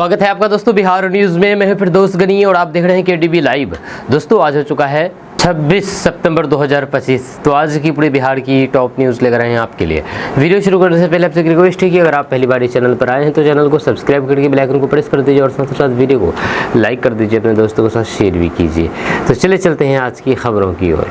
स्वागत है आपका दोस्तों बिहार न्यूज़ में। मैं फिरदौस गनी और आप देख रहे हैं केडीबी लाइव। दोस्तों आज हो चुका है 26 सितंबर 2025। तो आज की पूरे बिहार की टॉप न्यूज़ लेकर आए हैं आपके लिए। वीडियो शुरू करने से पहले आपसे रिक्वेस्ट है कि अगर आप पहली बार इस चैनल पर आए हैं तो चैनल को सब्सक्राइब करके बेल आइकन को प्रेस कर दीजिए और साथ ही साथ वीडियो को लाइक कर दीजिए, अपने दोस्तों के साथ शेयर भी कीजिए। तो चले चलते हैं आज की खबरों की ओर।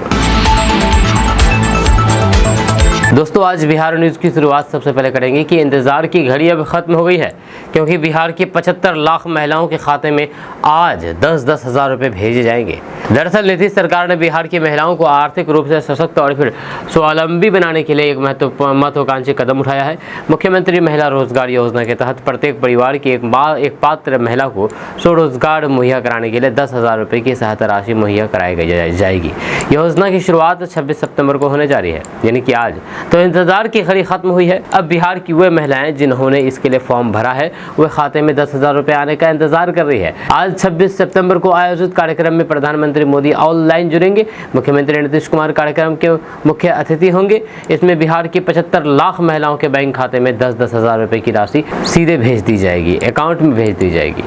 दोस्तों आज बिहार न्यूज़ की शुरुआत सबसे पहले करेंगे कि इंतज़ार की घड़ी अब ख़त्म हो गई है, क्योंकि बिहार की 75 लाख महिलाओं के खाते में आज 10-10 हज़ार रुपये भेजे जाएंगे। दरअसल नीतीश सरकार ने बिहार की महिलाओं को आर्थिक रूप से सशक्त और फिर स्वावलंबी बनाने के लिए एक महत्वाकांक्षी कदम उठाया है। मुख्यमंत्री महिला रोजगार योजना के तहत प्रत्येक परिवार की एक पात्र महिला को स्वरोजगार मुहैया कराने के लिए 10 हज़ार रुपये की सहायता राशि मुहैया कराई जाएगी। योजना की शुरुआत 26 सितंबर को होने जा रही है, यानी कि आज। तो इंतजार की घड़ी खत्म हुई है। अब बिहार की वे महिलाएं जिन्होंने इसके लिए फॉर्म भरा है वे खाते में 10 हज़ार रुपये आने का इंतजार कर रही है। आज 26 सितंबर को आयोजित कार्यक्रम में प्रधानमंत्री मोदी ऑनलाइन जुड़ेंगे। मुख्यमंत्री नीतीश कुमार कार्यक्रम के मुख्य अतिथि होंगे। इसमें बिहार की 75 लाख महिलाओं के बैंक खाते में 10-10 हज़ार रुपये की राशि सीधे भेज दी जाएगी, अकाउंट में भेज दी जाएगी।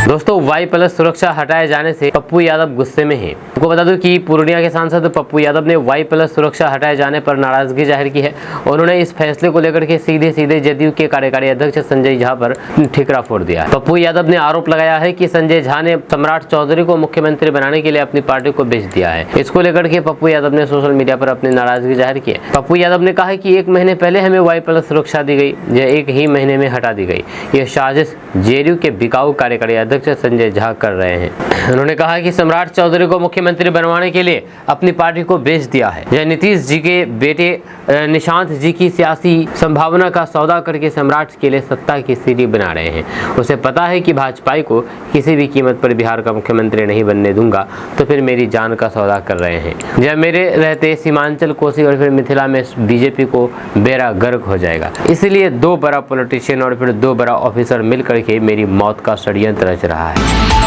दोस्तों Y+ सुरक्षा हटाए जाने से पप्पू यादव गुस्से में हैं। आपको बता दूं कि पूर्णिया के सांसद पप्पू यादव ने Y+ सुरक्षा हटाए जाने पर नाराजगी जाहिर की है। उन्होंने इस फैसले को लेकर के सीधे जदयू के कार्यकारी अध्यक्ष संजय झा पर ठिकरा फोड़ दिया। पप्पू यादव ने आरोप लगाया है कि संजय झा ने सम्राट चौधरी को मुख्यमंत्री बनाने के लिए अपनी पार्टी को बेच दिया है। इसको लेकर के पप्पू यादव ने सोशल मीडिया पर अपनी नाराजगी जाहिर की है। पप्पू यादव ने कहा कि 1 महीने पहले हमें Y+ सुरक्षा दी गई, यह 1 ही महीने में हटा दी गई। यह साजिश जेडीयू के बिकाऊ कार्यकारी अध्यक्ष संजय झा कर रहे हैं। उन्होंने कहा कि सम्राट चौधरी को मुख्यमंत्री बनवाने के लिए अपनी पार्टी को बेच दिया है। यह नीतीश जी के बेटे निशांत जी की सियासी संभावना का सौदा करके सम्राट के लिए सत्ता की सीढ़ी बना रहे हैं। उसे पता है कि भाजपा को किसी भी कीमत पर बिहार का मुख्यमंत्री नहीं बनने दूंगा, तो फिर मेरी जान का सौदा कर रहे हैं। जब मेरे रहते सीमांचल, कोसी और फिर मिथिला में बीजेपी को बेड़ा गर्क हो जाएगा। इसलिए 2 बड़ा पॉलिटिशियन और फिर 2 बड़ा ऑफिसर मिलकर के मेरी मौत का षड्यंत्र रच रहा है।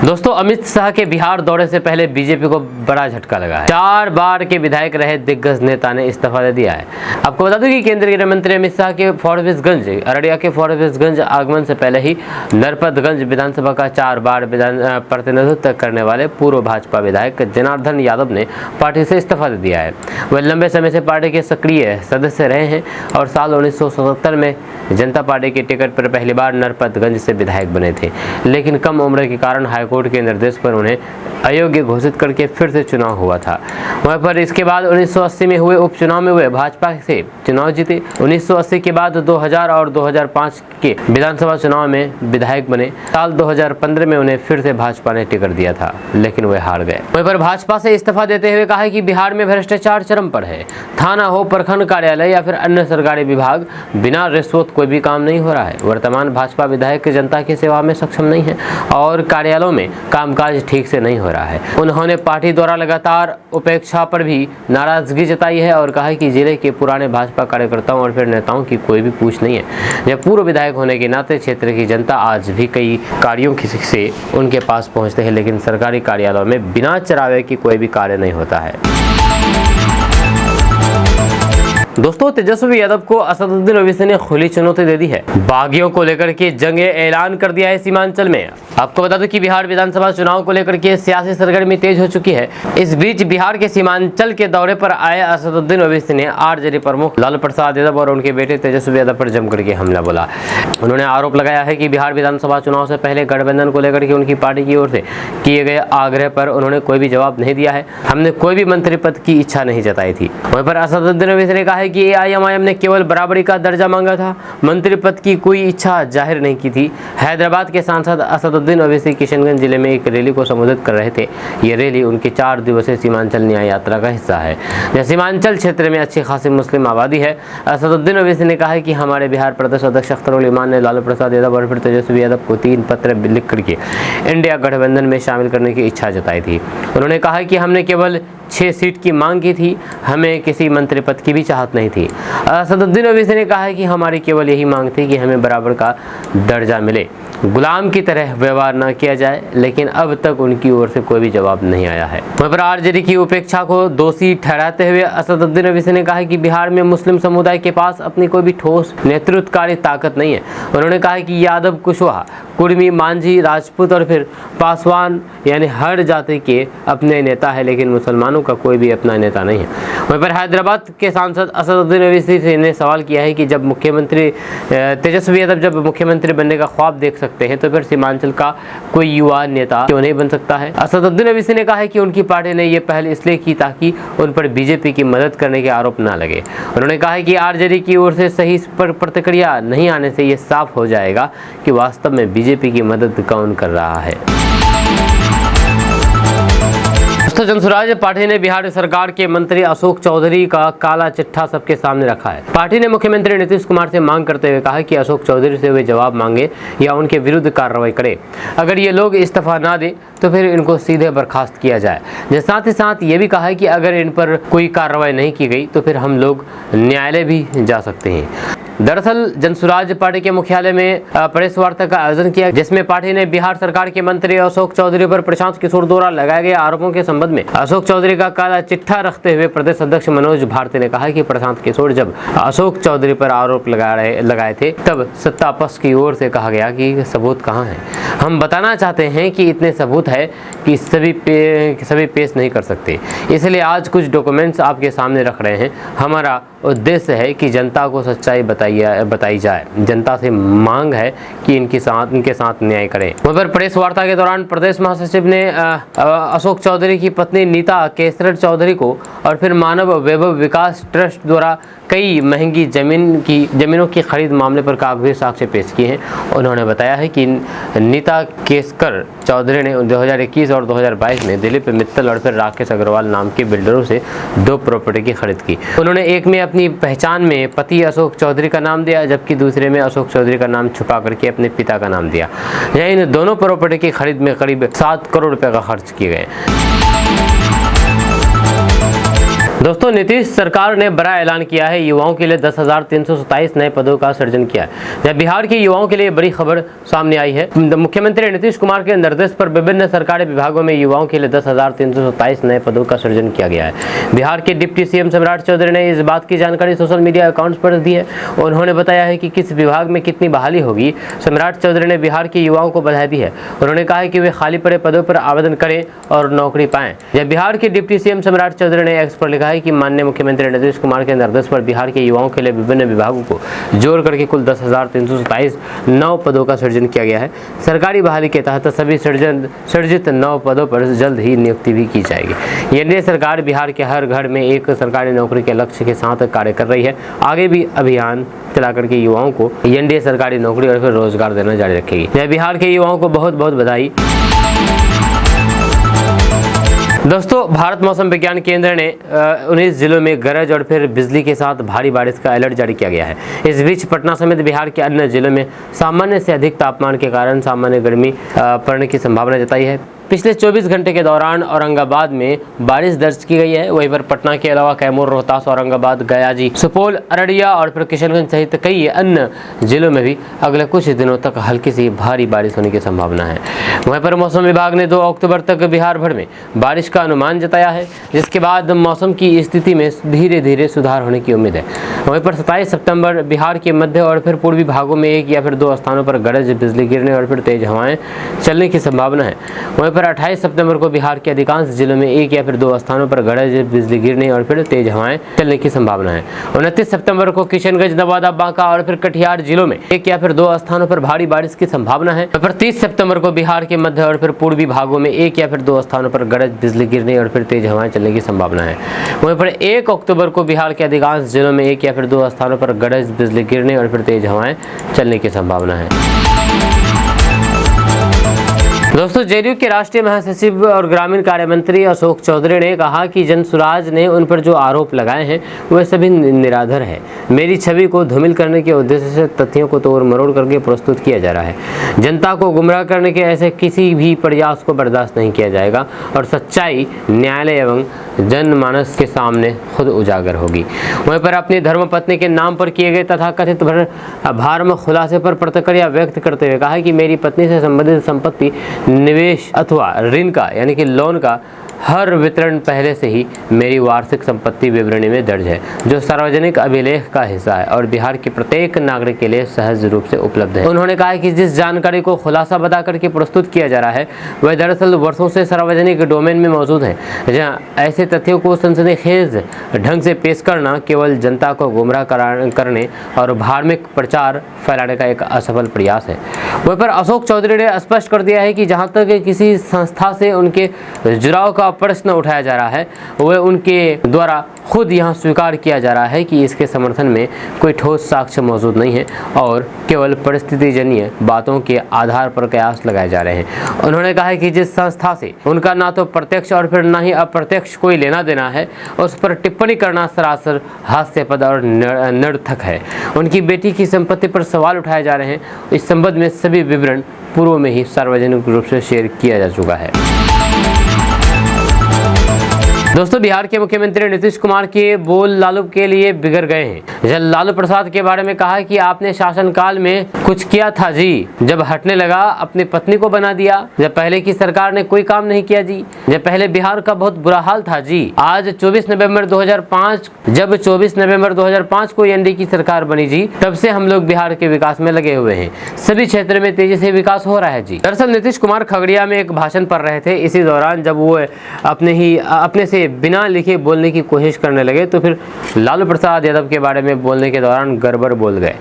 दोस्तों अमित शाह के बिहार दौरे से पहले बीजेपी को बड़ा झटका लगा है। 4 बार के विधायक रहे दिग्गज नेता ने इस्तीफा दे दिया है। आपको बता दूं कि केंद्रीय गृह मंत्री अमित शाह के फॉरबिसगंज, अररिया के फॉरबिसगंज आगमन से पहले ही नरपतगंज विधानसभा का 4 बार प्रतिनिधित्व करने वाले पूर्व भाजपा विधायक जनार्दन यादव ने पार्टी से इस्तीफा दे दिया है। वह लंबे समय से पार्टी के सक्रिय सदस्य रहे हैं और साल 1977 में जनता पार्टी के टिकट पर पहली बार नरपतगंज से विधायक बने थे, लेकिन कम उम्र के कारण हाईकोर्ट के निर्देश पर उन्हें अयोग्य घोषित करके फिर से चुनाव हुआ था। वहाँ पर इसके बाद 1980 में हुए उपचुनाव में वे भाजपा से चुनाव जीते। 1980 के बाद 2000 और 2005 के विधानसभा चुनाव में विधायक बने। साल 2015 में उन्हें फिर से भाजपा ने टिकट दिया था, लेकिन वे हार गए। वहीं पर भाजपा से इस्तीफा देते हुए कहा कि बिहार में भ्रष्टाचार चरम पर है। थाना हो, प्रखंड कार्यालय या फिर अन्य सरकारी विभाग, बिना रिश्वत कोई भी काम नहीं हो रहा है। वर्तमान भाजपा विधायक जनता की सेवा में सक्षम नहीं है और कार्यालयों में कामकाज ठीक से नहीं हो रहा है। उन्होंने पार्टी द्वारा लगातार उपेक्षा पर भी नाराजगी जताई है और कहा कि जिले के पुराने भाजपा कार्यकर्ताओं और फिर नेताओं की कोई भी पूछ नहीं है। जब पूर्व विधायक होने के नाते क्षेत्र की जनता आज भी कई कार्यों से उनके पास पहुंचते हैं, लेकिन सरकारी कार्यालयों में बिना चरावे की कोई भी कार्य नहीं होता है। दोस्तों तेजस्वी यादव को असदुद्दीन ओवैसी ने खुली चुनौती दे दी है। बागियों को लेकर के जंग ऐलान कर दिया है सीमांचल में। आपको बता दूं कि बिहार विधानसभा चुनाव को लेकर के सियासी सरगर्मी तेज हो चुकी है। इस बीच बिहार के सीमांचल के दौरे पर आए असदुद्दीन ओवैसी ने आरजेडी प्रमुख लालू प्रसाद यादव और उनके बेटे तेजस्वी यादव पर जमकर के हमला बोला। उन्होंने आरोप लगाया है कि बिहार विधानसभा चुनाव से पहले गठबंधन को लेकर के उनकी पार्टी की ओर से किए गए आग्रह पर उन्होंने कोई भी जवाब नहीं दिया है। हमने कोई भी मंत्री पद की इच्छा नहीं जताई थी। वहीं पर असदुद्दीन ओवैसी ने कहा है कि AIMIM ने केवल बराबरी का दर्जा मांगा था, मंत्री पद की कोई इच्छा जाहिर नहीं की थी। हैदराबाद के सांसद असदुद्दीन ओवैसी किशनगंज जिले में एक रैली को संबोधित कर रहे थे। ये रैली उनकी 4 दिवसीय सीमांचल न्याय यात्रा का हिस्सा है। यह सीमांचल क्षेत्र में अच्छी खासी मुस्लिम आबादी है। असदुद्दीन ओवैसी ने कहा कि हमारे बिहार प्रदेश अध्यक्ष अख्तरुल इमान ने लालू प्रसाद यादव और फिर तेजस्वी यादव को 3 पत्र लिख करके इंडिया गठबंधन में शामिल करने की इच्छा जताई थी। उन्होंने कहा कि हमने केवल 6 सीट की मांग की थी, हमें किसी मंत्री पद की भी चाहत नहीं थी। असदुद्दीन ओवैसी ने कहा है कि हमारी केवल यही मांग थी कि हमें बराबर का दर्जा मिले। गुलाम की तरह व्यवहार न किया जाए, लेकिन अब तक उनकी ओर से कोई भी जवाब नहीं आया है। वहीं पर आरजेडी की उपेक्षा को दोषी ठहराते हुए असदुद्दीन ओवैसी ने कहा कि बिहार में मुस्लिम समुदाय के पास अपनी कोई भी ठोस नेतृत्वकारी ताकत नहीं है। उन्होंने कहा कि यादव, कुशवाहा, कुर्मी, मांझी, राजपूत और फिर पासवान यानी हर जाति के अपने नेता है, लेकिन मुसलमानों का कोई भी अपना नेता नहीं है। वहीं पर हैदराबाद के सांसद असदुद्दीन ओवैसी ने सवाल किया है कि जब मुख्यमंत्री तेजस्वी यादव जब मुख्यमंत्री बनने का ख्वाब देख सकते हैं तो फिर सीमांचल का कोई युवा नेता क्यों नहीं बन सकता है। असदुद्दीन ओवैसी ने कहा है कि उनकी पार्टी ने यह पहल इसलिए की ताकि उन पर बीजेपी की मदद करने के आरोप न लगे। उन्होंने कहा है कि आरजेडी की ओर से सही प्रतिक्रिया नहीं आने से यह साफ हो जाएगा कि वास्तव में बीजेपी की मदद कौन कर रहा है। दोस्तों, जनसुराज पार्टी ने बिहार सरकार के मंत्री अशोक चौधरी का काला चिट्ठा सबके सामने रखा है। पार्टी ने मुख्यमंत्री नीतीश कुमार से मांग करते हुए कहा कि अशोक चौधरी से वे जवाब मांगे या उनके विरुद्ध कार्रवाई करे। अगर ये लोग इस्तीफा ना दे तो फिर इनको सीधे बर्खास्त किया जाए। साथ ही साथ ये भी कहा है कि अगर इन पर कोई कार्रवाई नहीं की गई तो फिर हम लोग न्यायालय भी जा सकते हैं। दरअसल जनसुराज पार्टी के मुख्यालय में प्रेस वार्ता का आयोजन किया, जिसमें पार्टी ने बिहार सरकार के मंत्री अशोक चौधरी पर प्रशांत किशोर द्वारा लगाए गए आरोपों के संबंध में अशोक चौधरी का काला चिट्ठा रखते हुए प्रदेश अध्यक्ष मनोज भारती ने कहा कि प्रशांत किशोर जब अशोक चौधरी पर आरोप लगाए थे तब सत्ता पक्ष की ओर से कहा गया कि सबूत कहाँ है। हम बताना चाहते हैं कि इतने सबूत है कि सभी पेश नहीं कर सकते, इसलिए आज कुछ डॉक्यूमेंट्स आपके सामने रख रहे हैं। हमारा उद्देश्य है कि जनता को सच्चाई बताई जाए। जनता से मांग है कि इनके साथ न्याय करें। वहीं पर प्रेस वार्ता के दौरान प्रदेश महासचिव ने अशोक चौधरी की पत्नी नीता केसरट चौधरी को और फिर मानव वैभव विकास ट्रस्ट द्वारा कई महंगी जमीनों की खरीद मामले पर कागजी साक्ष्य पेश किए हैं। उन्होंने बताया है कि नीता केसकर चौधरी ने 2021 और 2022 में दिलीप मित्तल और फिर राकेश अग्रवाल नाम के बिल्डरों से 2 प्रॉपर्टी की खरीद की। उन्होंने एक में अपनी पहचान में पति अशोक चौधरी का नाम दिया, जबकि दूसरे में अशोक चौधरी का नाम छुपा करके अपने पिता का नाम दिया। यहाँ इन दोनों प्रॉपर्टी की खरीद में करीब 7 करोड़ रुपए का खर्च किए गए। दोस्तों, नीतीश सरकार ने बड़ा ऐलान किया है। युवाओं के लिए 10,327 नए पदों का सृजन किया है। जब बिहार के युवाओं के लिए बड़ी खबर सामने आई है। मुख्यमंत्री नीतीश कुमार के निर्देश पर विभिन्न सरकारी विभागों में युवाओं के लिए 10,327 नए पदों का सृजन किया गया है। बिहार के डिप्टी सीएम सम्राट चौधरी ने इस बात की जानकारी सोशल मीडिया अकाउंट्स पर दी है। उन्होंने बताया है कि किस विभाग में कितनी बहाली होगी। सम्राट चौधरी ने बिहार के युवाओं को बधाई दी है। उन्होंने कहा है कि वे खाली पड़े पदों पर आवेदन करें और नौकरी पाएं। जब बिहार के डिप्टी सीएम सम्राट चौधरी ने एक्स पर लिखा कि माननीय मुख्यमंत्री नीतीश कुमार के निर्देश पर बिहार के युवाओं के लिए विभिन्न विभागों को जोड़ करके कुल 10,327 नौ पदों का सृजन किया गया है। सरकारी बहाली के तहत सभी सृजित 9 पदों पर जल्द ही नियुक्ति भी की जाएगी। एनडीए सरकार बिहार के हर घर में एक सरकारी नौकरी के लक्ष्य के साथ कार्य कर रही है। आगे भी अभियान चला करके युवाओं को एनडीए सरकारी नौकरी और फिर रोजगार देना जारी रखेगी। बिहार के युवाओं को बहुत बहुत बधाई। दोस्तों, भारत मौसम विज्ञान केंद्र ने 19 जिलों में गरज और फिर बिजली के साथ भारी बारिश का अलर्ट जारी किया गया है। इस बीच पटना समेत बिहार के अन्य जिलों में सामान्य से अधिक तापमान के कारण सामान्य गर्मी पड़ने की संभावना जताई है। पिछले 24 घंटे के दौरान औरंगाबाद में बारिश दर्ज की गई है। वहीं पर पटना के अलावा कैमूर, रोहतास, औरंगाबाद, गया, सुपौल, अररिया और फिर किशनगंज सहित कई अन्य जिलों में भी अगले कुछ दिनों तक हल्की सी भारी बारिश होने की संभावना है। वहीं पर मौसम विभाग ने 2 अक्टूबर तक बिहार भर में बारिश का अनुमान जताया है, जिसके बाद मौसम की स्थिति में धीरे धीरे सुधार होने की उम्मीद है। वहीं पर 27 सितंबर बिहार के मध्य और फिर पूर्वी भागों में 1 या फिर 2 स्थानों पर गरज, बिजली गिरने और फिर तेज हवाएं चलने की संभावना है। वहीं पर 28 सितंबर को बिहार के अधिकांश जिलों में 1 या फिर 2 स्थानों पर गरज, बिजली गिरने और फिर तेज हवाएं चलने की संभावना है। 29 सितंबर को किशनगंज, नवादा, बांका और फिर कटिहार जिलों में 1 या फिर 2 स्थानों पर भारी बारिश की संभावना है। वहीं पर 30 सितंबर को बिहार के मध्य और फिर पूर्वी भागों में 1 या फिर 2 स्थानों पर गरज, बिजली गिरने और फिर तेज हवाएं चलने की संभावना है। वहीं पर 1 अक्टूबर को बिहार के अधिकांश जिलों में 1 या फिर 2 स्थानों पर गरज, बिजली गिरने और फिर तेज हवाएं चलने की संभावना है। दोस्तों, जेडीयू के राष्ट्रीय महासचिव और ग्रामीण कार्य मंत्री अशोक चौधरी ने कहा कि जनसुराज ने उन पर जो आरोप लगाए हैं वे सभी निराधार है। मेरी छवि को धूमिल करने के उद्देश्य से तथ्यों को तोड़ मरोड़ करके प्रस्तुत किया जा रहा है। जनता को गुमराह करने के ऐसे किसी भी प्रयास को बर्दाश्त नहीं किया जाएगा और सच्चाई, न्यायालय एवं जनमानस के सामने खुद उजागर होगी। वहीं पर अपनी धर्मपत्नी के नाम पर किए गए तथाकथित भ्रम खुलासे पर प्रतिक्रिया व्यक्त करते हुए कहा कि मेरी पत्नी से संबंधित संपत्ति, निवेश अथवा ऋण का यानी कि लोन का हर वितरण पहले से ही मेरी वार्षिक संपत्ति विवरणी में दर्ज है, जो सार्वजनिक अभिलेख का हिस्सा है और बिहार के प्रत्येक नागरिक के लिए सहज रूप से उपलब्ध है। उन्होंने कहा कि जिस जानकारी को खुलासा बता करके प्रस्तुत किया जा रहा है वह दरअसल वर्षों से सार्वजनिक डोमेन में मौजूद है, जहां ऐसे तथ्यों को सनसनीखेज ढंग से पेश करना केवल जनता को गुमराह करने और धार्मिक प्रचार फैलाने का एक असफल प्रयास है। वहीं पर अशोक चौधरी ने स्पष्ट कर दिया है कि जहां तक किसी संस्था से उनके जुड़ाव का प्रश्न उठाया जा रहा है वह उनके द्वारा खुद यहां स्वीकार किया जा रहा है कि इसके समर्थन में कोई ठोस साक्ष्य मौजूद नहीं है और केवल परिस्थितिजन्य बातों के आधार पर कयास लगाए जा रहे हैं। उन्होंने कहा कि जिस संस्था से उनका ना तो प्रत्यक्ष और फिर ना ही अप्रत्यक्ष कोई लेना देना है उस पर टिप्पणी करना सरासर हास्यास्पद और निरर्थक है। उनकी बेटी की संपत्ति पर सवाल उठाए जा रहे हैं। इस संबंध में सभी विवरण पूर्व में ही सार्वजनिक रूप से शेयर किया जा चुका है। दोस्तों, बिहार के मुख्यमंत्री नीतीश कुमार के बोल लालू के लिए बिगड़ गए हैं। जब लालू प्रसाद के बारे में कहा कि आपने शासनकाल में कुछ किया था जी, जब हटने लगा अपनी पत्नी को बना दिया, जब पहले की सरकार ने कोई काम नहीं किया जी, जब पहले बिहार का बहुत बुरा हाल था जी। आज 24 नवंबर 2005 जब 24 नवंबर 2005 को एनडीए की सरकार बनी जी, तब से हम लोग बिहार के विकास में लगे हुए हैं। सभी क्षेत्र में तेजी से विकास हो रहा है जी। दरअसल नीतीश कुमार खगड़िया में एक भाषण पढ़ रहे थे। इसी दौरान जब वो अपने से बिना लिखे बोलने की कोशिश करने लगे तो फिर लालू प्रसाद यादव के बारे में बोलने के दौरान गड़बड़ बोल गए।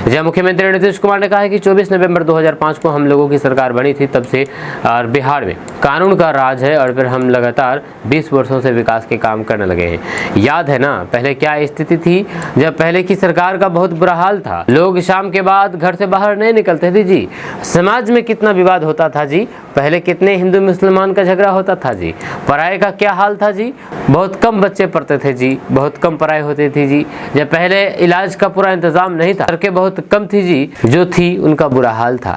जब मुख्यमंत्री नीतीश कुमार ने कहा है कि 24 नवंबर 2005 को हम लोगों की सरकार बनी थी, तब से बिहार में कानून का राज है और फिर हम लगातार 20 वर्षों से विकास के काम करने लगे हैं। याद है ना पहले क्या स्थिति थी? जब पहले की सरकार का बहुत बुरा हाल था, लोग शाम के बाद घर से बाहर नहीं निकलते थे जी। समाज में कितना विवाद होता था जी, पहले कितने हिंदू मुसलमान का झगड़ा होता था जी। पढ़ाई का क्या हाल था जी, बहुत कम बच्चे पढ़ते थे जी, बहुत कम पढ़ाई होती थी जी। जब पहले इलाज का पूरा इंतजाम नहीं था, सड़कें बहुत कम थी जी, जो थी उनका बुरा हाल था।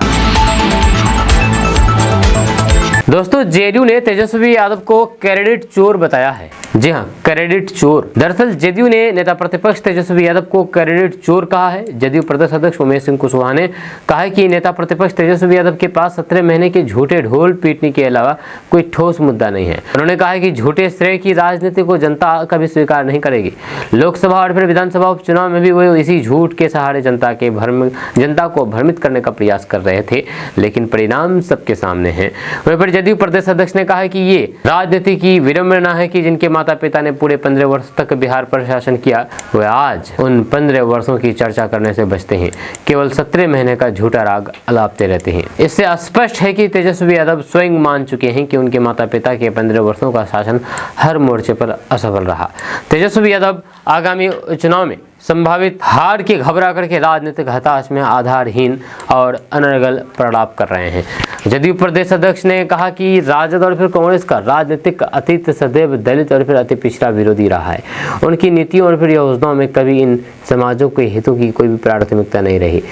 दोस्तों, जेडीयू ने तेजस्वी यादव को क्रेडिट चोर बताया है। जी हाँ, क्रेडिट चोर। दरअसल जेडीयू ने नेता प्रतिपक्ष तेजस्वी यादव को क्रेडिट चोर कहा है। जेडीयू प्रदेश अध्यक्ष उमेश सिंह कुशवाहा ने कहा है कि नेता प्रतिपक्ष तेजस्वी यादव के पास 17 महीने के झूठे ढोल पीटने के अलावा कोई ठोस मुद्दा नहीं है। उन्होंने कहा है कि झूठे श्रेय की राजनीति को जनता कभी स्वीकार नहीं करेगी। लोकसभा और फिर विधानसभा उपचुनाव में भी वो इसी झूठ के सहारे जनता को भ्रमित करने का प्रयास कर रहे थे, लेकिन परिणाम सबके सामने है। वहीं पर जेडीयू प्रदेश अध्यक्ष ने कहा कि ये राजनीति की विडंबना है कि जिनके माता पिता ने पूरे 15 वर्ष तक बिहार पर शासन किया, वे आज उन 15 वर्षों की चर्चा करने से बचते हैं, केवल 17 महीने का झूठा राग अलापते रहते हैं। इससे स्पष्ट है कि तेजस्वी यादव स्वयं मान चुके हैं कि उनके माता पिता के 15 वर्षों का शासन हर मोर्चे पर असफल रहा। तेजस्वी यादव आगामी चुनाव में संभावित हार की घबरा करके राजनीतिक हताश में आधारहीन और अनर्गल प्रलाप कर रहे हैं। जदयू प्रदेश अध्यक्ष ने कहा कि राजद और फिर कांग्रेस का राजनीतिक अतीत सदैव दलित और फिर अति पिछड़ा विरोधी रहा है। उनकी नीतियों और फिर योजनाओं में कभी इन समाजों के हितों की कोई भी प्राथमिकता नहीं रही।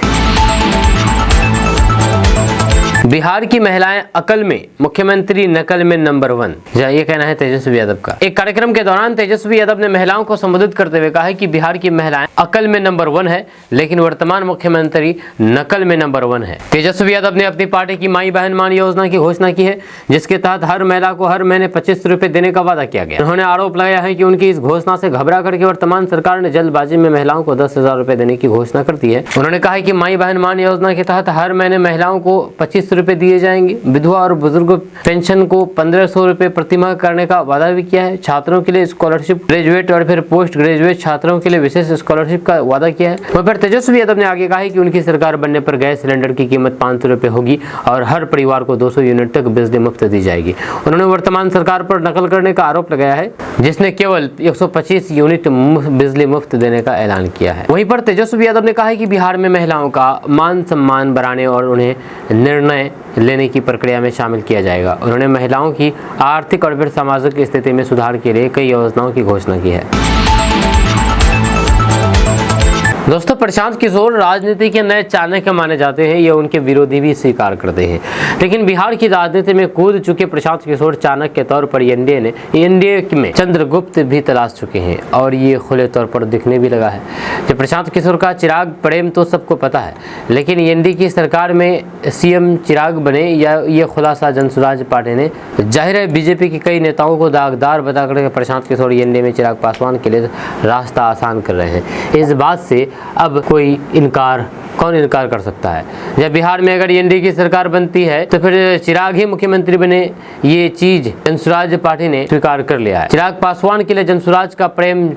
बिहार की महिलाएं अकल में, मुख्यमंत्री नकल में नंबर 1, ये कहना है तेजस्वी यादव का। एक कार्यक्रम के दौरान तेजस्वी यादव ने महिलाओं को संबोधित करते हुए कहा है कि बिहार की महिलाएं अकल में नंबर 1 है, लेकिन वर्तमान मुख्यमंत्री नकल में नंबर 1 है। तेजस्वी यादव ने अपनी पार्टी की माई बहन मान योजना की घोषणा की है, जिसके तहत हर महिला को हर महीने 25 रुपए देने का वादा किया गया। उन्होंने आरोप लगाया है कि उनकी इस घोषणा से घबरा करके वर्तमान सरकार ने जल्दबाजी में महिलाओं को 10,000 रुपए देने की घोषणा कर दी है। उन्होंने कहा कि माई बहन मान योजना के तहत हर महीने महिलाओं को 25 रुपए दिए जाएंगे। विधवा और बुजुर्ग पेंशन को 1500 रुपए प्रतिमाह करने का वादा भी किया है। छात्रों के लिए स्कॉलरशिप, ग्रेजुएट और फिर पोस्ट ग्रेजुएट छात्रों के लिए विशेष स्कॉलरशिप का वादा किया है। वहीं पर तेजस्वी यादव ने आगे कहा है कि उनकी सरकार बनने पर गैस सिलेंडर की कीमत 500 रुपए होगी और हर परिवार को 200 यूनिट तक बिजली मुफ्त दी जाएगी। उन्होंने वर्तमान सरकार पर नकल करने का आरोप लगाया है, जिसने केवल 125 यूनिट बिजली मुफ्त देने का ऐलान किया है। वहीं पर तेजस्वी यादव ने कहा है कि बिहार में महिलाओं का मान सम्मान बढ़ाने और उन्हें निर्णय लेने की प्रक्रिया में शामिल किया जाएगा। उन्होंने महिलाओं की आर्थिक और फिर सामाजिक स्थिति में सुधार के लिए कई योजनाओं की घोषणा की है। दोस्तों, प्रशांत किशोर राजनीति के नए चाणक्य माने जाते हैं, ये उनके विरोधी भी स्वीकार करते हैं। लेकिन बिहार की राजनीति में कूद चुके प्रशांत किशोर चाणक्य के तौर पर एनडीए में चंद्रगुप्त भी तलाश चुके हैं और ये खुले तौर पर दिखने भी लगा है। जब प्रशांत किशोर का चिराग प्रेम तो सबको पता है, लेकिन एनडीए की सरकार में सीएम चिराग बने या ये खुलासा जनसुराज पार्टी ने जाहिर है बीजेपी के कई नेताओं को दागदार बताकर प्रशांत किशोर एनडीए में चिराग पासवान के लिए रास्ता आसान कर रहे हैं। इस बात से अब कौन इनकार कर सकता है? जब बिहार में अगर एनडीए की सरकार बनती है तो फिर चिराग ही मुख्यमंत्री बने, ये चीज जनसुराज पार्टी ने स्वीकार कर लिया है। चिराग पासवान के लिए जनसुराज का प्रेम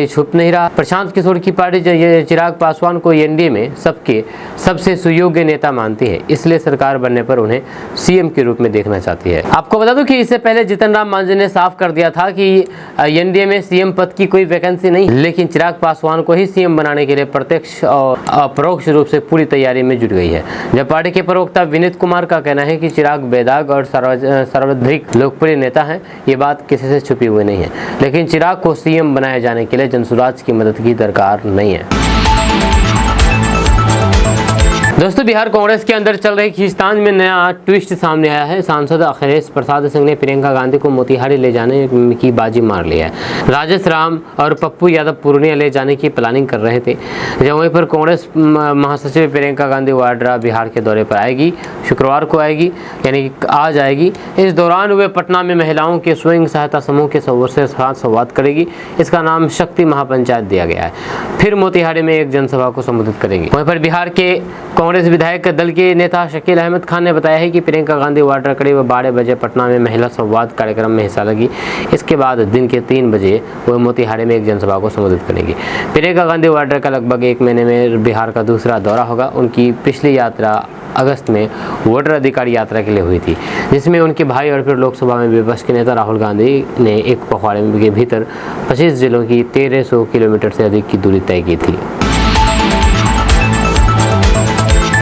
छुप नहीं रहा। प्रशांत किशोर की पार्टी चिराग पासवान को एनडीए में सबसे सुयोग्य नेता मानती है, इसलिए सरकार बनने पर उन्हें सीएम के रूप में देखना चाहती है। आपको बता दूं कि इससे पहले जीतन राम मांझी ने साफ कर दिया था कि एनडीए में सीएम पद की कोई वैकेंसी नहीं, लेकिन चिराग पासवान को ही सीएम बनाने के लिए प्रत्यक्ष और अपरोक्ष रूप से पूरी तैयारी में जुट गई है। जब पार्टी के प्रवक्ता विनीत कुमार का कहना है कि चिराग बेदाग और सर्वाधिक लोकप्रिय नेता हैं, ये बात किसी से छुपी हुई नहीं है, लेकिन चिराग को सीएम बनाए जाने के लिए जनसुराज की मदद की दरकार नहीं है। दोस्तों, बिहार कांग्रेस के अंदर चल रही खींचतान में नया ट्विस्ट सामने आया है। सांसद अखिलेश प्रसाद सिंह ने प्रियंका गांधी को मोतिहारी ले जाने की बाजी मार ली है। राजेश राम और पप्पू यादव पूर्णिया ले जाने की प्लानिंग कर रहे थे। जब वहीं पर कांग्रेस महासचिव प्रियंका गांधी वाड्रा बिहार के दौरे पर आएगी, शुक्रवार को आएगी, यानी आज आएगी। इस दौरान वे पटना में महिलाओं के स्वयं सहायता समूह के से साथ संवाद करेगी। इसका नाम शक्ति महापंचायत दिया गया है। फिर मोतिहारी में एक जनसभा को संबोधित करेंगी। वहीं पर बिहार के कांग्रेस विधायक दल के नेता शकील अहमद खान ने बताया है कि प्रियंका गांधी वाड्रा करीब 12 बजे पटना में महिला संवाद कार्यक्रम में हिस्सा लगी। इसके बाद दिन के 3 बजे वो मोतिहारी में एक जनसभा को संबोधित करेंगी। प्रियंका गांधी वाड्रा का लगभग 1 महीने में बिहार का दूसरा दौरा होगा। उनकी पिछली यात्रा अगस्त में वोटर अधिकार यात्रा के लिए हुई थी, जिसमें उनके भाई और फिर लोकसभा में विपक्ष के नेता राहुल गांधी ने एक पखवाड़े के भीतर 25 जिलों की 1300 किलोमीटर से अधिक की दूरी तय की थी।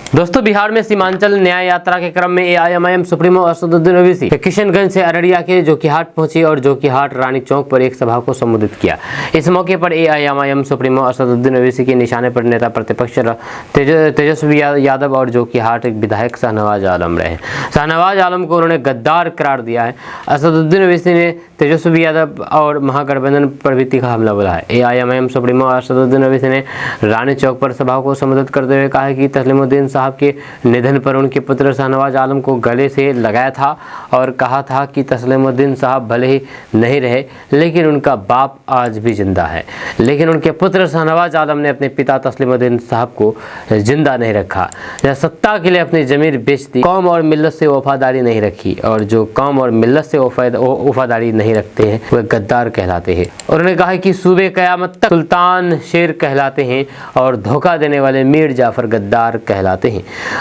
दोस्तों, बिहार में सीमांचल न्याय यात्रा के क्रम में एआईएमआईएम सुप्रीमो असदुद्दीन ओवैसी किशनगंज से अररिया के जोकीहाट पहुंची और जोकीहाट रानी चौक पर एक सभा को संबोधित किया। इस मौके पर एआईएमआईएम सुप्रीमो असदुद्दीन ओवैसी के निशाने पर नेता प्रतिपक्ष तेजस्वी यादव और जोकीहाट विधायक शाहनवाज आलम रहे। शाहनवाज आलम को उन्होंने गद्दार करार दिया है। असदुद्दीन ओवैसी ने तेजस्वी यादव और महागठबंधन पर भी तीखा हमला बोला है। एआईएमआईएम सुप्रीमो असदुद्दीन ओवैसी ने रानी चौक पर सभा को संबोधित करते हुए कहा कि तस्लीमुद्दीन साहब के निधन पर उनके पुत्र शाहनवाज आलम को गले से लगाया था और कहा था कि तस्लीमुद्दीन साहब भले ही नहीं रहे, लेकिन उनका बाप आज भी जिंदा है। लेकिन उनके पुत्र शाहनवाज आलम ने अपने पिता तस्लीमुद्दीन साहब को जिंदा नहीं रखा, या सत्ता के लिए अपनी जमीन बेच दी। कौम और मिल्लत से वफादारी नहीं रखी, और जो कौम और मिल्लत से वफादारी नहीं रखते हैं वह गद्दार कहलाते हैं। उन्होंने कहा कि सूबे कयामत तक सुल्तान शेर कहलाते हैं और धोखा देने वाले मीर जाफर गद्दार कहलाते हैं।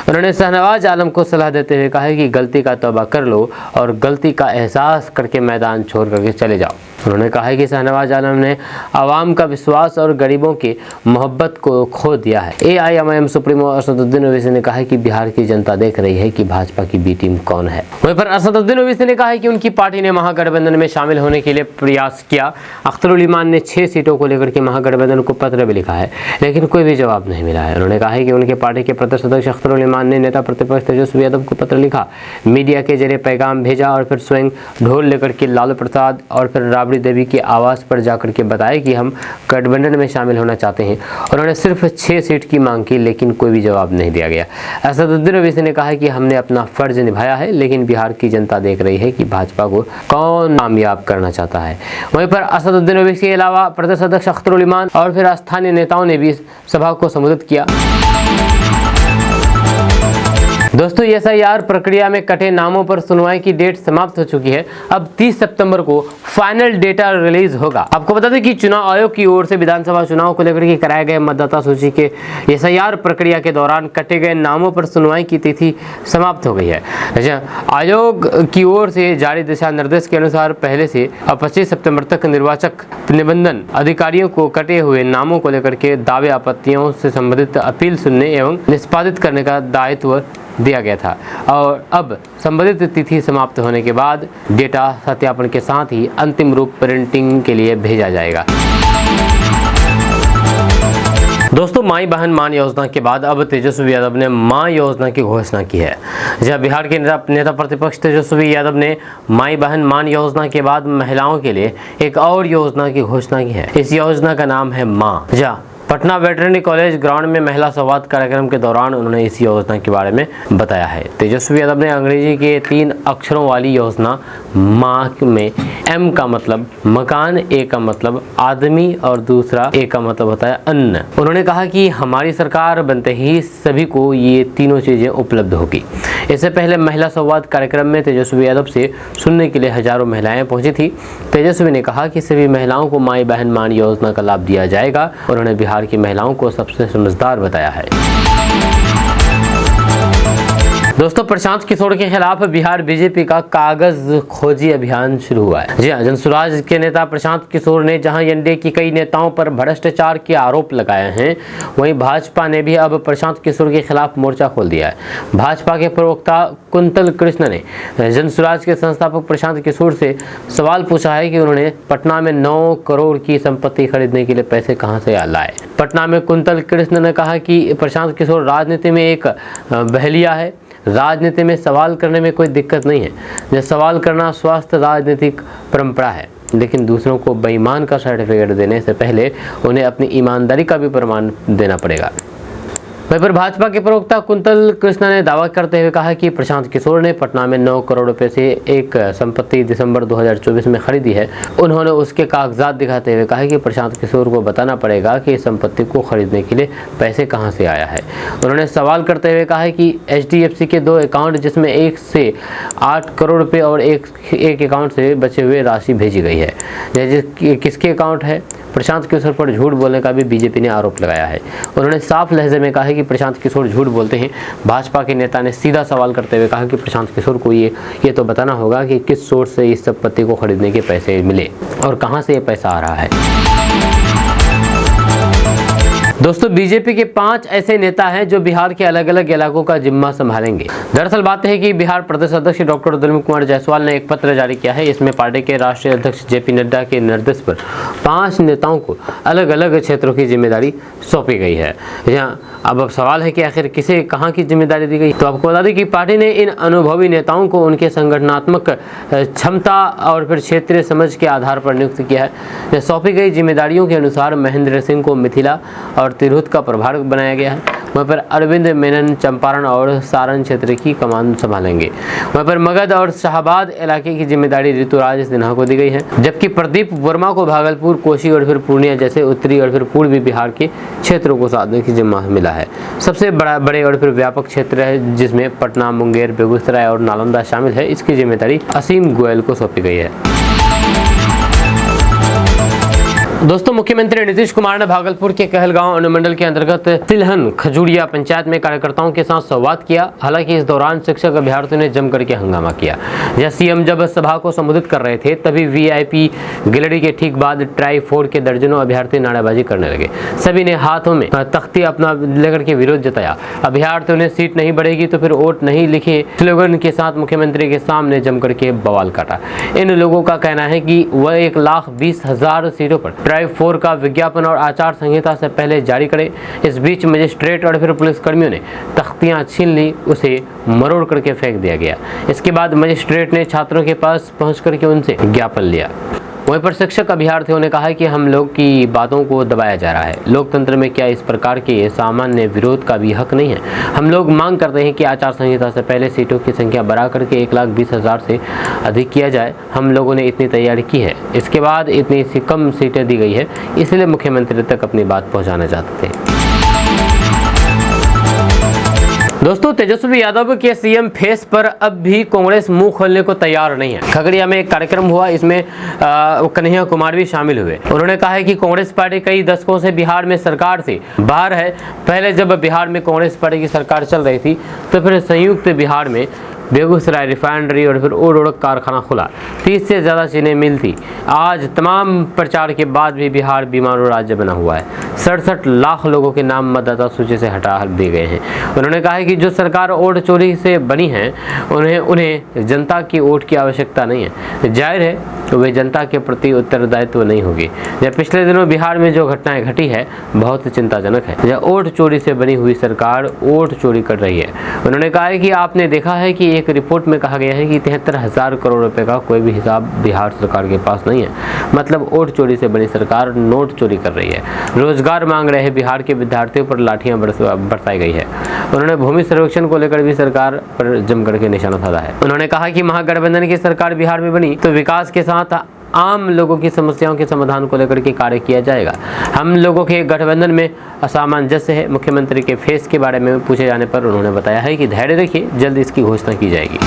उन्होंने शाहनवाज आलम को सलाह देते हुए कहा कि गलती का तौबा कर लो और गलती का एहसास करके मैदान छोड़ करके चले जाओ। उन्होंने कहा कि शाहनवाज आलम ने आवाम का विश्वास और गरीबों की मोहब्बत को खो दिया है। एआईएमआईएम सुप्रीमो असदुद्दीन ओवैसी ने कहा कि बिहार की जनता देख रही है कि भाजपा की बी टीम कौन है। वहीं पर असदुद्दीन ओवैसी ने कहा कि उनकी पार्टी ने महागठबंधन में शामिल होने के लिए प्रयास किया। अख्तरुल ईमान ने 6 सीटों को लेकर के महागठबंधन को पत्र भी लिखा है, लेकिन कोई भी जवाब नहीं मिला है। उन्होंने कहा है कि उनके पार्टी के प्रदेश अध्यक्ष अख्तरुल ईमान ने नेता प्रतिपक्ष तेजस्वी यादव को पत्र लिखा, मीडिया के जरिए पैगाम भेजा और फिर स्वयं ढोल लेकर के लालू प्रसाद और फिर राबड़ी देवी के आवास पर जाकर के बताया कि हम गठबंधन में शामिल होना चाहते हैं। उन्होंने सिर्फ 6 सीट की मांग की, लेकिन कोई भी जवाब नहीं दिया गया। असदुद्दीन ओवैसी ने कहा कि हमने अपना फर्ज निभाया है, लेकिन बिहार की जनता देख रही है कि भाजपा को कौन कामयाब करना चाहता है। वहीं पर असदुद्दीन ओवैसी के अलावा प्रदेश अध्यक्ष अख्तरुल ईमान और फिर स्थानीय नेताओं ने भी सभा को संबोधित किया। दोस्तों, एसआईआर प्रक्रिया में कटे नामों पर सुनवाई की डेट समाप्त हो चुकी है। अब 30 सितंबर को फाइनल डेटा रिलीज होगा। आपको बता दें कि चुनाव आयोग की ओर से विधानसभा चुनाव को लेकर के कराए गए मतदाता सूची के एसआईआर प्रक्रिया के दौरान कटे गए नामों पर सुनवाई की तिथि समाप्त हो गई है। आयोग की ओर से जारी दिशा निर्देश के अनुसार पहले से अब 25 सितंबर तक निर्वाचक निबंधन अधिकारियों को कटे हुए नामों को लेकर के दावे आपत्तियों से संबंधित अपील सुनने एवं निष्पादित करने का दायित्व दिया गया था, और अब संबंधित तिथि समाप्त होने के बाद डेटा सत्यापन के साथ ही अंतिम रूप प्रिंटिंग के लिए भेजा जाएगा। दोस्तों, माई बहन मान योजना के बाद अब तेजस्वी यादव ने मां योजना की घोषणा की है। जब बिहार के नेता प्रतिपक्ष तेजस्वी यादव ने माई बहन मान योजना के बाद महिलाओं के लिए एक और योजना की घोषणा की है। इस योजना का नाम है मां। पटना वेटरनरी कॉलेज ग्राउंड में महिला संवाद कार्यक्रम के दौरान उन्होंने इस योजना के बारे में बताया है। तेजस्वी यादव ने अंग्रेजी के 3 अक्षरों वाली योजना मां में एम का मतलब मकान, ए का मतलब आदमी और दूसरा ए का मतलब होता है अन्न। उन्होंने कहा कि हमारी सरकार बनते ही सभी को ये तीनों चीजें उपलब्ध होगी। इससे पहले महिला संवाद कार्यक्रम में तेजस्वी यादव से सुनने के लिए हजारों महिलाएं पहुंची थी। तेजस्वी ने कहा कि सभी महिलाओं को माई बहन मान योजना का लाभ दिया जाएगा। उन्होंने बिहार की महिलाओं को सबसे समझदार बताया है। दोस्तों, प्रशांत किशोर के खिलाफ बिहार बीजेपी का कागज खोजी अभियान शुरू हुआ है। जी हां, जनसुराज के नेता प्रशांत किशोर ने जहां एनडीए की कई नेताओं पर भ्रष्टाचार के आरोप लगाए हैं, वहीं भाजपा ने भी अब प्रशांत किशोर के खिलाफ मोर्चा खोल दिया है। भाजपा के प्रवक्ता कुंतल कृष्ण ने जनसुराज के संस्थापक प्रशांत किशोर से सवाल पूछा है कि उन्होंने पटना में 9 करोड़ की संपत्ति खरीदने के लिए पैसे कहां से लाए। पटना में कुंतल कृष्ण ने कहा कि प्रशांत किशोर राजनीति में एक बहलिया है। राजनीति में सवाल करने में कोई दिक्कत नहीं है। यह सवाल करना स्वस्थ राजनीतिक परंपरा है, लेकिन दूसरों को बेईमान का सर्टिफिकेट देने से पहले उन्हें अपनी ईमानदारी का भी प्रमाण देना पड़ेगा। वहीं पर भाजपा के प्रवक्ता कुंतल कृष्ण ने दावा करते हुए कहा कि प्रशांत किशोर ने पटना में 9 करोड़ रुपए से एक संपत्ति दिसंबर 2024 में खरीदी है। उन्होंने उसके कागजात दिखाते हुए कहा कि प्रशांत किशोर को बताना पड़ेगा कि इस संपत्ति को खरीदने के लिए पैसे कहां से आया है। उन्होंने सवाल करते हुए कहा कि HDFC के 2 अकाउंट, जिसमें एक से 8 करोड़ रुपये और एक अकाउंट से बचे हुए राशि भेजी गई है, यह किसके अकाउंट है। प्रशांत किशोर पर झूठ बोलने का भी बीजेपी ने आरोप लगाया है। उन्होंने साफ लहजे में कहा है कि प्रशांत किशोर झूठ बोलते हैं। भाजपा के नेता ने सीधा सवाल करते हुए कहा कि प्रशांत किशोर को ये तो बताना होगा कि किस सोर्स से इस संपत्ति को खरीदने के पैसे मिले और कहां से ये पैसा आ रहा है। दोस्तों, बीजेपी के 5 ऐसे नेता हैं जो बिहार के अलग अलग इलाकों का जिम्मा संभालेंगे। दरअसल बात है कि बिहार प्रदेश अध्यक्ष डॉक्टर दिलीप कुमार जायसवाल ने एक पत्र जारी किया है। इसमें पार्टी के राष्ट्रीय अध्यक्ष JP नड्डा के निर्देश पर 5 नेताओं को अलग अलग क्षेत्रों की जिम्मेदारी सौंपी गई है। अब सवाल है कि आखिर किसे कहां की जिम्मेदारी दी गई। तो आपको बता दें कि पार्टी ने इन अनुभवी नेताओं को उनके संगठनात्मक क्षमता और फिर क्षेत्रीय समझ के आधार पर नियुक्त किया है। सौंपी गई जिम्मेदारियों के अनुसार महेंद्र सिंह को मिथिला और तिरहुत का प्रभार बनाया गया है। वहाँ पर अरविंद मेनन चंपारण और सारण क्षेत्र की कमान संभालेंगे। वहाँ पर मगध और शाहबाद इलाके की जिम्मेदारी ऋतुराज सिन्हा को दी गई है, जबकि प्रदीप वर्मा को भागलपुर, कोसी और फिर पूर्णिया जैसे उत्तरी और फिर पूर्वी बिहार के क्षेत्रों को साधने की जिम्मा मिला है। सबसे बड़े और फिर व्यापक क्षेत्र है जिसमें पटना, मुंगेर, बेगूसराय और नालंदा शामिल है। इसकी जिम्मेदारी असीम गोयल को सौंपी गई है। दोस्तों, मुख्यमंत्री नीतीश कुमार ने भागलपुर के कहलगांव अनुमंडल के अंतर्गत तिलहन खजूरिया पंचायत में कार्यकर्ताओं के साथ संवाद किया। हालांकि इस दौरान शिक्षक अभ्यर्थियों ने जमकर के हंगामा किया। जब सीएम जब सभा को संबोधित कर रहे थे, तभी VIP गैलरी के ठीक बाद ट्राई-4 के दर्जनों अभ्यर्थी नारेबाजी करने लगे। सभी ने हाथों में तख्ती अपना लेकर के विरोध जताया। अभ्यर्थियों ने सीट नहीं बढ़ेगी तो फिर वोट नहीं लिखे स्लोगन के साथ मुख्यमंत्री के सामने जमकर के बवाल काटा। इन लोगों का कहना है कि वह 1,20,000 सीटों पर ट्राई-4 का विज्ञापन और आचार संहिता से पहले जारी करे। इस बीच मजिस्ट्रेट और फिर पुलिस कर्मियों ने तख्तियां छीन ली, उसे मरोड़ करके फेंक दिया गया। इसके बाद मजिस्ट्रेट ने छात्रों के पास पहुंच करके उनसे ज्ञापन लिया। वहीं पर शिक्षक अभ्यर्थियों ने कहा कि हम लोग की बातों को दबाया जा रहा है। लोकतंत्र में क्या इस प्रकार के सामान्य विरोध का भी हक नहीं है। हम लोग मांग करते हैं कि आचार संहिता से पहले सीटों की संख्या बढ़ा करके 1,20,000 से अधिक किया जाए। हम लोगों ने इतनी तैयारी की है, इसके बाद इतनी सी कम सीटें दी गई है, इसलिए मुख्यमंत्री तक अपनी बात पहुँचाना चाहते थे। दोस्तों, तेजस्वी यादव के सीएम फेस पर अब भी कांग्रेस मुंह खोलने को तैयार नहीं है। खगड़िया में एक कार्यक्रम हुआ, इसमें कन्हैया कुमार भी शामिल हुए। उन्होंने कहा है कि कांग्रेस पार्टी कई दशकों से बिहार में सरकार से बाहर है। पहले जब बिहार में कांग्रेस पार्टी की सरकार चल रही थी तो फिर संयुक्त बिहार में बेगूसराय रिफाइनरी और फिर ओडोडक कारखाना खुला, 30 से ज़्यादा चीनी मिल थी। आज तमाम प्रचार के बाद भी बिहार बीमारू राज्य बना हुआ है। 67 लाख लोगों के नाम मतदाता सूची से हटा दिए गए हैं। उन्होंने कहा है कि जो सरकार वोट चोरी से बनी है उन्हें जनता की वोट की आवश्यकता नहीं है। जाहिर है तो वे जनता के प्रति उत्तरदायित्व नहीं होगी। जब पिछले दिनों बिहार में जो घटनाएं घटी है बहुत चिंताजनक है। जब वोट चोरी से बनी हुई सरकार वोट चोरी कर रही है। उन्होंने कहा है कि आपने देखा है कि एक रिपोर्ट में कहा गया है कि 73,000 करोड़ रुपए का कोई भी हिसाब बिहार सरकार के पास नहीं है। मतलब वोट चोरी से बनी सरकार नोट चोरी कर रही है। रोजगार मांग रहे बिहार के विद्यार्थियों पर लाठियां बरसाई गई है। उन्होंने भूमि सर्वेक्षण को लेकर भी सरकार पर जमकर के निशाना साधा है। उन्होंने कहा कि महागठबंधन की सरकार बिहार में बनी तो विकास के साथ आम लोगों की समस्याओं के समाधान को लेकर के कार्य किया जाएगा। हम लोगों के गठबंधन में असामंजस्य है। मुख्यमंत्री के फेस के बारे में पूछे जाने पर उन्होंने बताया है कि धैर्य रखिए, जल्द इसकी घोषणा की जाएगी।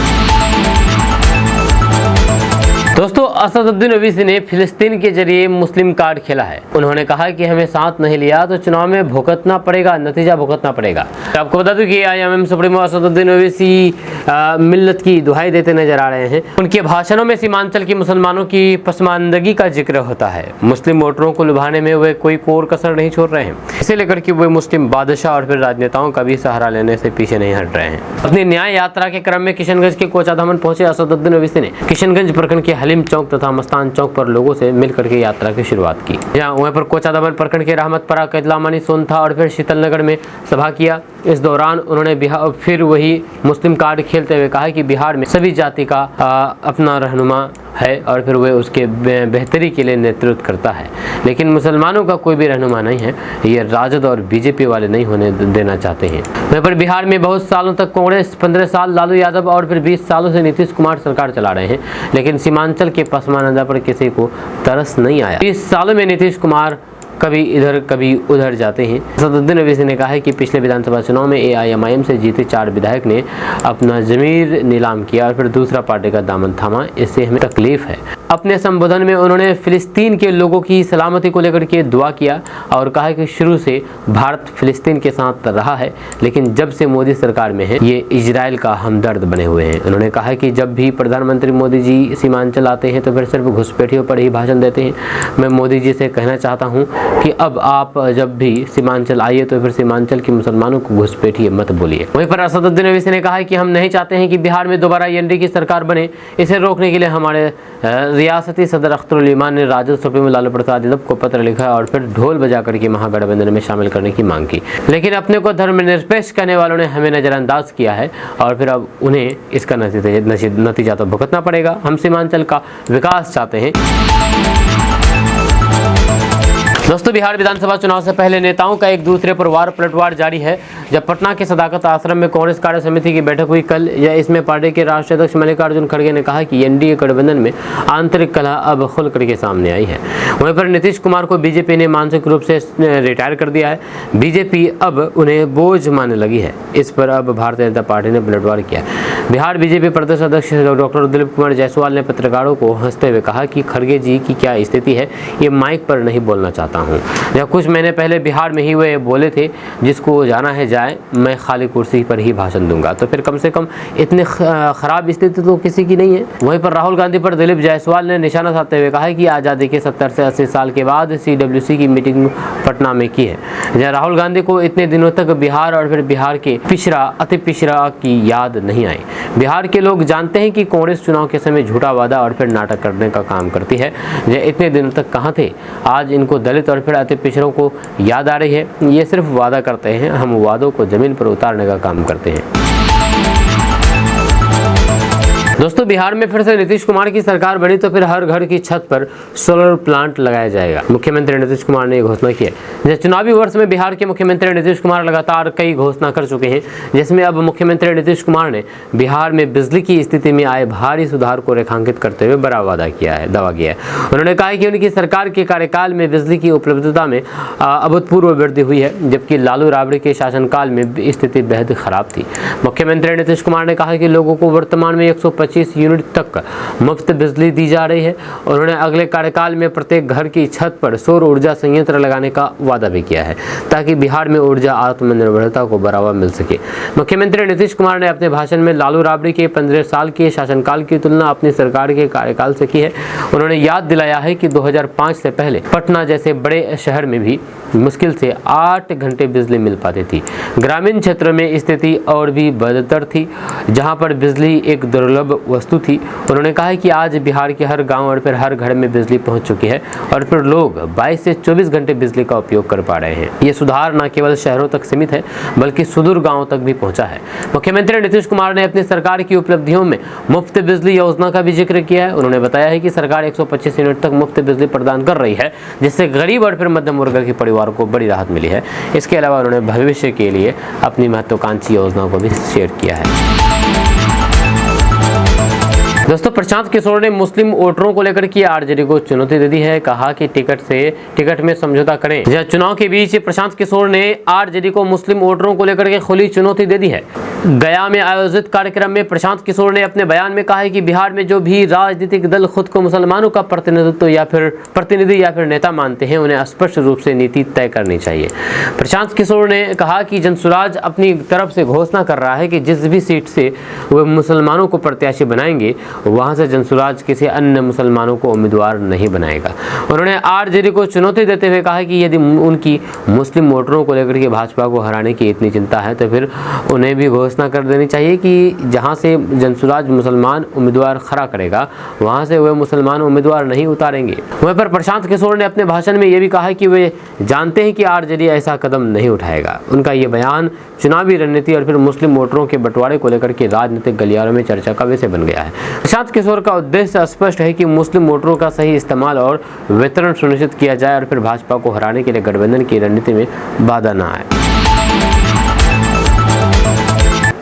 दोस्तों, असदुद्दीन ओवैसी ने फिलिस्तीन के जरिए मुस्लिम कार्ड खेला है। उन्होंने कहा कि हमें साथ नहीं लिया तो चुनाव में भुगतना पड़ेगा, नतीजा भुगतना पड़ेगा। तो आपको बता दूं कि IMM सुप्रीमो असदुद्दीन ओवैसी मिल्लत की दुहाई देते नजर आ रहे हैं। उनके भाषणों में सीमांचल की मुसलमानों की पसमानदगी का जिक्र होता है। मुस्लिम वोटरों को लुभाने में वे कोई कोर कसर नहीं छोड़ रहे हैं। इसे लेकर कि वे मुस्लिम बादशाह और फिर राजनेताओं का भी सहारा लेने से पीछे नहीं हट रहे हैं। अपनी न्याय यात्रा के क्रम में किशनगंज के कोचाधामन पहुंचे असदुद्दीन ओवैसी ने किशनगंज प्रखंड के हलीम चौक तथा मस्तान चौक पर लोगों से मिलकर के यात्रा की शुरुआत की। वहीं पर कोचाधामन प्रखंड के रहमतपरा, कैदलामानी, सोनथा और फिर शीतलनगर में सभा किया। इस दौरान उन्होंने फिर वही मुस्लिम कार्ड खेलते हुए कहा कि बिहार में सभी जाति का अपना रहनुमा है और फिर वे उसके बेहतरी के लिए नेतृत्व करता है, लेकिन मुसलमानों का कोई भी रहनुमा नहीं है। ये राजद और बीजेपी वाले नहीं होने देना चाहते हैं। वहीं पर बिहार में बहुत सालों तक कांग्रेस, 15 साल लालू यादव और फिर 20 सालों से नीतीश कुमार सरकार चला रहे हैं, लेकिन सीमांचल के पसमानदा पर किसी को तरस नहीं आया। 20 सालों में नीतीश कुमार कभी इधर कभी उधर जाते हैं। असदुद्दीन ओवैसी ने कहा है कि पिछले विधानसभा चुनाव में AIMIM से जीते 4 विधायक ने अपना जमीर नीलाम किया और फिर दूसरा पार्टी का दामन थामा। इससे हमें तकलीफ है। अपने संबोधन में उन्होंने फिलिस्तीन के लोगों की सलामती को लेकर के दुआ किया और कहा कि शुरू से भारत फिलिस्तीन के साथ रहा है, लेकिन जब से मोदी सरकार में है ये इजराइल का हमदर्द बने हुए हैं। उन्होंने कहा कि जब भी प्रधानमंत्री मोदी जी सीमांचल आते हैं तो फिर सिर्फ घुसपैठियों पर ही भाषण देते हैं। मैं मोदी जी से कहना चाहता हूँ कि अब आप जब भी सीमांचल आइए तो फिर सीमांचल के मुसलमानों को घुसपैठिए मत बोलिए। वहीं पर असदुद्दीन ओवैसी ने कहा है कि हम नहीं चाहते हैं कि बिहार में दोबारा NDA की सरकार बने। इसे रोकने के लिए हमारे रियासती सदर अख्तरुल ईमान ने राजद सुप्रीमो लालू प्रसाद यादव को पत्र लिखा और फिर ढोल बजा करके महागठबंधन में शामिल करने की मांग की, लेकिन अपने को धर्मनिरपेक्ष कहने वालों ने हमें नजरअंदाज किया है और फिर अब उन्हें इसका नतीजा तो भुगतना पड़ेगा। हम सीमांचल का विकास चाहते हैं। दोस्तों, बिहार विधानसभा चुनाव से पहले नेताओं का एक दूसरे पर वार पलटवार जारी है। जब पटना के सदाकत आश्रम में कांग्रेस कार्य समिति की बैठक हुई कल, इसमें पार्टी के राष्ट्रीय अध्यक्ष मल्लिकार्जुन खड़गे ने कहा कि NDA गठबंधन में आंतरिक कलह अब खुल करके सामने आई है। वहीं पर नीतीश कुमार को बीजेपी ने मानसिक रूप से रिटायर कर दिया है। बीजेपी अब उन्हें बोझ मानने लगी है। इस पर अब भारतीय जनता पार्टी ने पलटवार किया। बिहार बीजेपी प्रदेश अध्यक्ष डॉक्टर दिलीप कुमार जायसवाल ने पत्रकारों को हंसते हुए कहा कि खड़गे जी की क्या स्थिति है, ये माइक पर नहीं बोलना चाहता हूँ। जब कुछ महीने पहले बिहार में ही वे बोले थे जिसको जाना है जाए, मैं खाली कुर्सी पर ही भाषण दूंगा, तो फिर कम से कम इतनी खराब स्थिति तो किसी की नहीं है। वहीं पर राहुल गांधी पर दिलीप जायसवाल ने निशाना साधते हुए कहा है कि आज़ादी के 70 से 80 साल के बाद CWC की मीटिंग पटना में की है। जहाँ राहुल गांधी को इतने दिनों तक बिहार और फिर बिहार के पिछड़ा अति पिछड़ा की याद नहीं आई। बिहार के लोग जानते हैं कि कांग्रेस चुनाव के समय झूठा वादा और फिर नाटक करने का काम करती है। यह इतने दिनों तक कहाँ थे? आज इनको दलित और फिर अति पिछड़ों को याद आ रही है। ये सिर्फ वादा करते हैं, हम वादों को जमीन पर उतारने का काम करते हैं। दोस्तों, बिहार में फिर से नीतीश कुमार की सरकार बनी तो फिर हर घर की छत पर सोलर प्लांट लगाया जाएगा। मुख्यमंत्री नीतीश कुमार ने घोषणा की है। चुनावी वर्ष में बिहार के मुख्यमंत्री नीतीश कुमार लगातार कई घोषणा कर चुके हैं, जिसमें अब मुख्यमंत्री नीतीश कुमार ने बिहार में बिजली की स्थिति में आए भारी सुधार को रेखांकित करते हुए बड़ा दावा किया है। उन्होंने कहा कि उनकी सरकार के कार्यकाल में बिजली की उपलब्धता में अभूतपूर्व वृद्धि हुई है, जबकि लालू राबड़ी के शासनकाल में स्थिति बेहद खराब थी। मुख्यमंत्री नीतीश कुमार ने कहा कि लोगों को वर्तमान में 125 125 यूनिट तक मुफ्त बिजली दी जा रही है। उन्होंने अगले कार्यकाल में प्रत्येक घर की छत पर सौर ऊर्जा संयंत्र लगाने का वादा भी किया है ताकि बिहार में ऊर्जा आत्मनिर्भरता को बढ़ावा मिल सके। मुख्यमंत्री नीतीश कुमार ने अपने भाषण में लालू राबड़ी के 15 साल के शासनकाल की तुलना अपनी सरकार के कार्यकाल से की है। उन्होंने याद दिलाया है कि 2005 से पहले पटना जैसे बड़े शहर में भी मुश्किल से 8 घंटे बिजली मिल पाती थी। ग्रामीण क्षेत्रों में स्थिति और भी बदतर थी, जहां पर बिजली एक दुर्लभ वस्तु थी। उन्होंने कहा है कि आज बिहार के हर गांव और फिर हर घर में बिजली पहुंच चुकी है और फिर लोग 22 से 24 घंटे बिजली का उपयोग कर पा रहे हैं। ये सुधार न केवल शहरों तक सीमित है बल्कि सुदूर गाँव तक भी पहुँचा है। मुख्यमंत्री नीतीश कुमार ने अपनी सरकार की उपलब्धियों में मुफ्त बिजली योजना का भी जिक्र किया है। उन्होंने बताया है कि सरकार 125 यूनिट तक मुफ्त बिजली प्रदान कर रही है, जिससे गरीब और फिर मध्यम वर्ग के परिवारों को बड़ी राहत मिली है। इसके अलावा उन्होंने भविष्य के लिए अपनी महत्वाकांक्षी योजनाओं को भी शेयर किया है। दोस्तों, प्रशांत किशोर ने मुस्लिम वोटरों को लेकर की आरजेडी को चुनौती दे दी है। कहा कि टिकट में समझौता करें। जहां चुनाव के बीच प्रशांत किशोर ने आरजेडी को मुस्लिम वोटरों को लेकर के खुली चुनौती दे दी है। गया में आयोजित कार्यक्रम में प्रशांत किशोर ने अपने बयान में कहा है कि बिहार में जो भी राजनीतिक दल खुद को मुसलमानों का प्रतिनिधि या फिर नेता मानते हैं, उन्हें स्पष्ट रूप से नीति तय करनी चाहिए। प्रशांत किशोर ने कहा कि जनसुराज अपनी तरफ से घोषणा कर रहा है कि जिस भी सीट से वे मुसलमानों को प्रत्याशी बनाएंगे, वहां से जनसुराज किसी अन्य मुसलमानों को उम्मीदवार नहीं बनाएगा। उन्होंने आरजेडी को चुनौती देते हुए कहा कि यदि उनकी मुस्लिम वोटरों को लेकर के भाजपा को हराने की इतनी चिंता है, तो फिर उन्हें भी घोषणा कर देनी चाहिए कि जहां से जनसुराज मुसलमान उम्मीदवार खड़ा करेगा, वहां से वे मुसलमान उम्मीदवार नहीं उतारेंगे। वहीं पर प्रशांत किशोर ने अपने भाषण में यह भी कहा कि वे जानते हैं कि आरजेडी ऐसा कदम नहीं उठाएगा। उनका ये बयान चुनावी रणनीति और फिर मुस्लिम वोटरों के बंटवारे को लेकर के राजनीतिक गलियारों में चर्चा का विषय बन गया है। प्रशांत किशोर का उद्देश्य स्पष्ट है कि मुस्लिम वोटरों का सही इस्तेमाल और वितरण सुनिश्चित किया जाए और फिर भाजपा को हराने के लिए गठबंधन की रणनीति में बाधा न आए।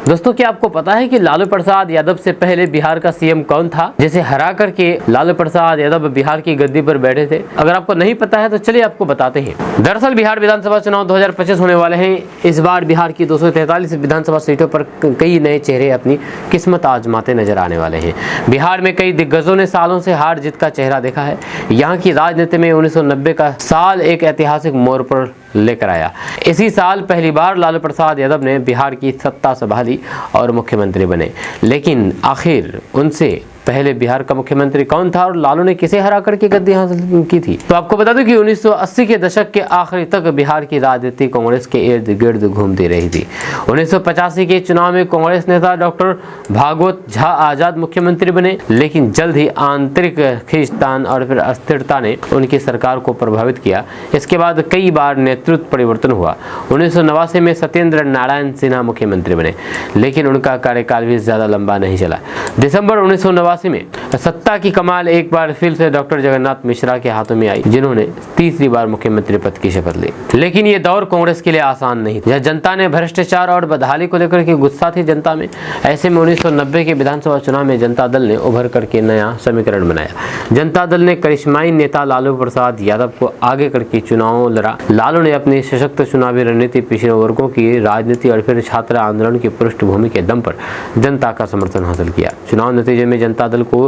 दोस्तों, क्या आपको पता है कि लालू प्रसाद यादव से पहले बिहार का सीएम कौन था, जिसे हरा करके लालू प्रसाद यादव बिहार की गद्दी पर बैठे थे? अगर आपको नहीं पता है तो चलिए आपको बताते हैं। दरअसल बिहार विधानसभा चुनाव 2025 होने वाले हैं। इस बार बिहार की 243 विधानसभा सीटों पर कई नए चेहरे अपनी किस्मत आजमाते नजर आने वाले हैं। बिहार में कई दिग्गजों ने सालों से हार जीत का चेहरा देखा है। यहाँ की राजनीति में 1990 का साल एक ऐतिहासिक मोड़ पर लेकर आया। इसी साल पहली बार लालू प्रसाद यादव ने बिहार की सत्ता संभाली और मुख्यमंत्री बने। लेकिन आखिर उनसे पहले बिहार का मुख्यमंत्री कौन था और लालू ने किसे हरा करके गद्दी हासिल की थी? तो आपको बता दूं कि 1980 के दशक के आखिरी तक बिहार की राजनीति कांग्रेस के इर्द गिर्द घूमती रही थी। 1985 के चुनाव में कांग्रेस नेता डॉक्टर भागवत झा आजाद मुख्यमंत्री बने, लेकिन जल्द ही आंतरिक खींचतान और फिर अस्थिरता ने उनकी सरकार को प्रभावित किया। इसके बाद कई बार नेतृत्व परिवर्तन हुआ। 1989 में सत्येंद्र नारायण सिन्हा मुख्यमंत्री बने, लेकिन उनका कार्यकाल भी ज्यादा लंबा नहीं चला। दिसंबर 1989 में सत्ता की कमाल एक बार फिर से डॉक्टर जगन्नाथ मिश्रा के हाथों में आई, जिन्होंने तीसरी बार मुख्यमंत्री पद की शपथ ली। लेकिन ये दौर कांग्रेस के लिए आसान नहीं था। जनता ने भ्रष्टाचार और बदहाली को लेकर के गुस्सा थी जनता में। ऐसे में 1990 के विधानसभा चुनाव में जनता दल ने उभर करके नया समीकरण बनाया। जनता दल ने करिश्माई नेता लालू प्रसाद यादव को आगे करके चुनाव लड़ा। लालू ने अपनी सशक्त चुनावी रणनीति, पिछड़े वर्गों की राजनीति और फिर छात्र आंदोलन की पृष्ठभूमि के दम पर जनता का समर्थन हासिल किया। चुनाव नतीजे में जनता दल को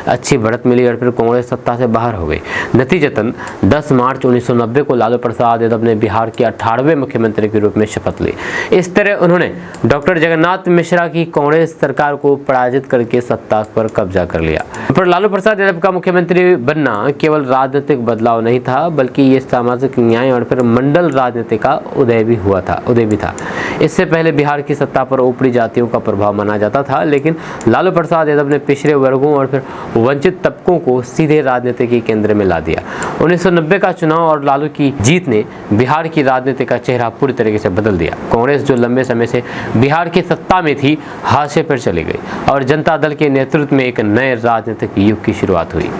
अच्छी बढ़त मिली और फिर कांग्रेस सत्ता से बाहर हो गई। नतीजतन 10 मार्च 1990 को लालू प्रसाद यादव ने बिहार के 18वें मुख्यमंत्री के रूप में शपथ ली। इस तरह उन्होंने डॉक्टर जगन्नाथ मिश्रा की कांग्रेस सरकार को पराजित करके सत्ता पर कब्जा कर लिया। पर लालू प्रसाद यादव का मुख्यमंत्री बनना केवल राजनीतिक बदलाव नहीं था, बल्कि ये सामाजिक न्याय और फिर मंडल राजनीति का उदय भी था। इससे पहले बिहार की सत्ता पर ऊपरी जातियों का प्रभाव माना जाता था, लेकिन लालू प्रसाद यादव ने पिछड़े वर्गों और फिर वंचित तबकों को सीधे राजनीति के केंद्र में ला दिया। 1990 का चुनाव और लालू की जीत ने बिहार की राजनीति का चेहरा पूरी तरीके से बदल दिया। कांग्रेस जो लंबे समय से बिहार की सत्ता में थी, हाशिए पर चली गई और जनता दल के नेतृत्व में एक नए राजनीतिक युग की शुरुआत हुई।